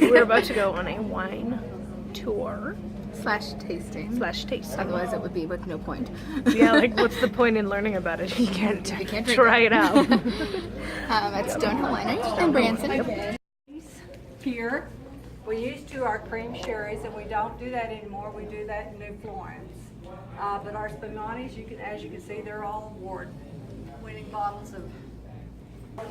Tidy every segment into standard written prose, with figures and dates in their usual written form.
We're about to go on a wine tour Slash tasting. Otherwise, it would be with no point. Yeah, like what's the point in learning about it? You can't drink try it out. At Stonehill Winery in Branson. Here, we used to our cream sherries, and we don't do that anymore. We do that in New Florence. But our Spumani's, as you can see, they're all award-winning bottles of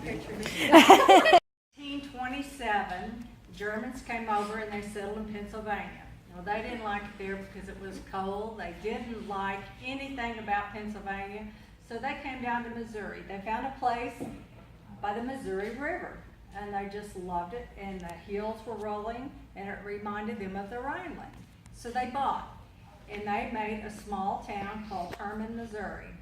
pictures. 1827, Germans came over and they settled in Pennsylvania. Well, they didn't like it there because it was cold. They didn't like anything about Pennsylvania, so they came down to Missouri. They found a place by the Missouri River, and they just loved it, and the hills were rolling, and it reminded them of the Rhineland. So they bought, and they made a small town called Hermann, Missouri.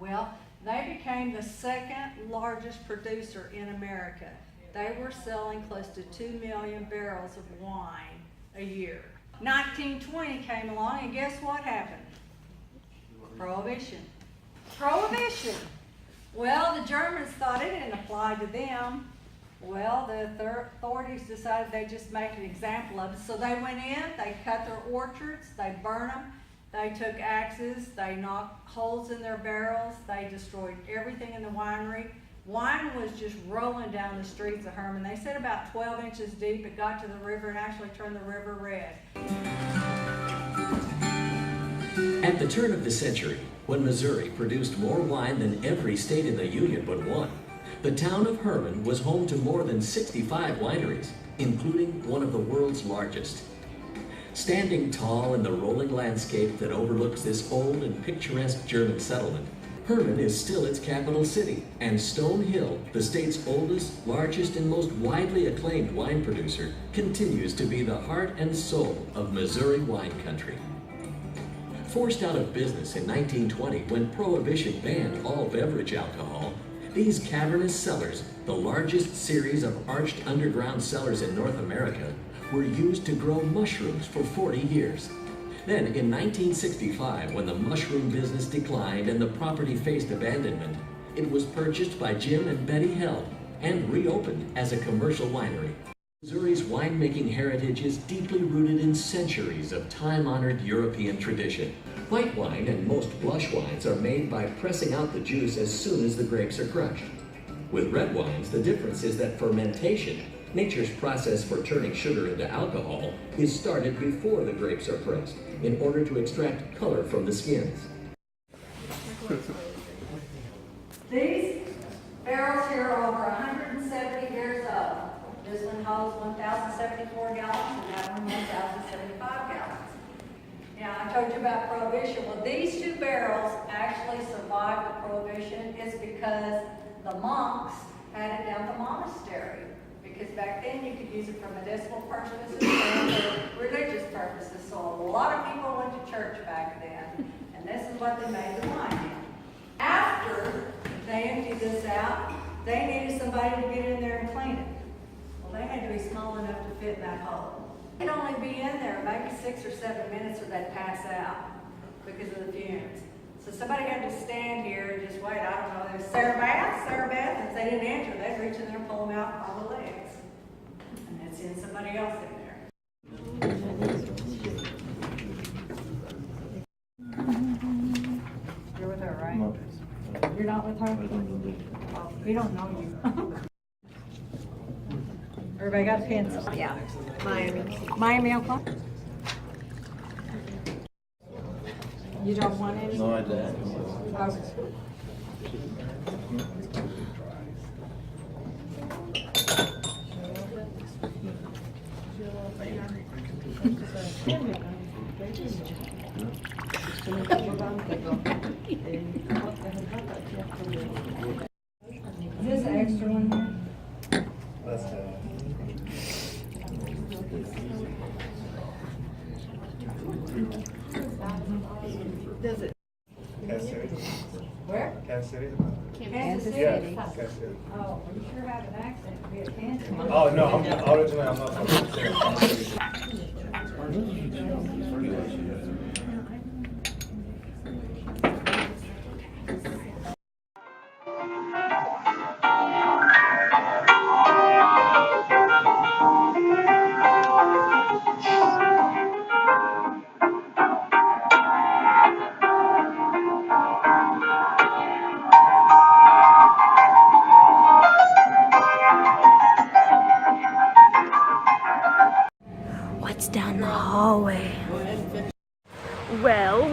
Well, they became the second largest producer in America. They were selling close to 2 million barrels of wine a year. 1920 came along, and guess what happened? Prohibition. Prohibition. Well, the Germans thought it didn't apply to them. Well, the authorities decided they'd just make an example of it. So they went in, they cut their orchards, they burned them, they took axes, they knocked holes in their barrels, they destroyed everything in the winery. Wine was just rolling down the streets of Hermann. They said about 12 inches deep. It got to the river and actually turned the river red. At the turn of the century, when Missouri produced more wine than every state in the Union but one, the town of Hermann was home to more than 65 wineries, including one of the world's largest. Standing tall in the rolling landscape that overlooks this old and picturesque German settlement, Hermann is still its capital city, and Stone Hill, the state's oldest, largest, and most widely acclaimed wine producer, continues to be the heart and soul of Missouri wine country. Forced out of business in 1920 when Prohibition banned all beverage alcohol, these cavernous cellars, the largest series of arched underground cellars in North America, were used to grow mushrooms for 40 years. Then, in 1965, when the mushroom business declined and the property faced abandonment, it was purchased by Jim and Betty Held and reopened as a commercial winery. Missouri's winemaking heritage is deeply rooted in centuries of time-honored European tradition. White wine and most blush wines are made by pressing out the juice as soon as the grapes are crushed. With red wines, the difference is that fermentation, nature's process for turning sugar into alcohol, is started before the grapes are pressed in order to extract color from the skins. These barrels here are over 170 years old. This one holds 1,074 gallons, and that one 1,075 gallons. Now, I told you about Prohibition. Well, these two barrels actually survived the Prohibition. It's because the monks had it down the monastery. Because back then you could use it for medicinal purposes and for religious purposes. So a lot of people went to church back then, and this is what they made the wine in. After they emptied this out, they needed somebody to get in there and clean it. Well, they had to be small enough to fit in that hole. They'd only be in there maybe 6 or 7 minutes or they'd pass out because of the fumes. So somebody had to stand here and just wait. I don't know, there's Sarah Beth. If they didn't answer, they'd reach in there and pull them out by the legs. And they'd send somebody else in there. You're with her, right? No. You're not with her? Oh, we don't know you. Everybody got pens? Yeah. Miami, Oklahoma? You don't want any? No, I don't. Is this an extra one here? That's Does it? Kansas City. Where? Kansas City. Kansas City? Yeah, Kansas City. Oh, well, you sure have an accent to be a Kansas. Oh, no, originally I'm not from Kansas City.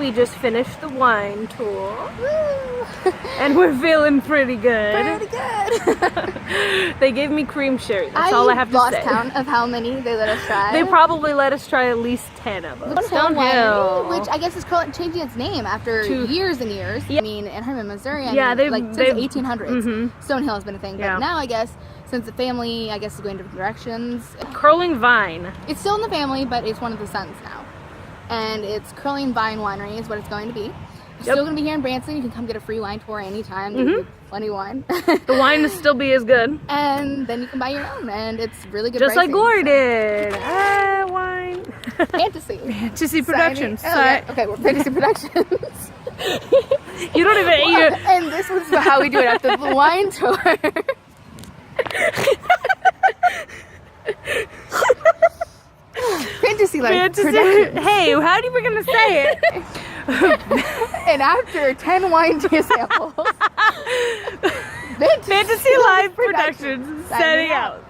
we just finished the wine tour. Woo! And we're feeling pretty good. Pretty good. They gave me cream sherry. That's all I have to lost say. count of how many they let us try. They probably let us try at least 10 of them. Stonehill, which I guess is changing its name after To- years and years. Yeah. I mean, in Herman, Missouri, Yeah, they've- since the they've- 1800s, mhm. Stonehill has been a thing. But Yeah. now, I guess, since the family, I guess, is going different directions, Curling Vine. it's still in the family, but it's one of the sons now. And it's Curling Vine Winery is what it's going to be. It's still going to be here in Branson. You can come get a free wine tour anytime. They give you plenty of wine. The wine will still be as good. And then you can buy your own, and it's really good Just like pricing, Glory so- did. Ah, wine. Fantasy. Fantasy Productions. Oh, yeah. Okay, we're Fantasy Productions. You don't even eat it. And this was how we do it after the wine tour. Fantasy Life Fantasy. Productions. Hey, how are we gonna say it? And after 10 wine tea samples, Fantasy Life Productions setting out.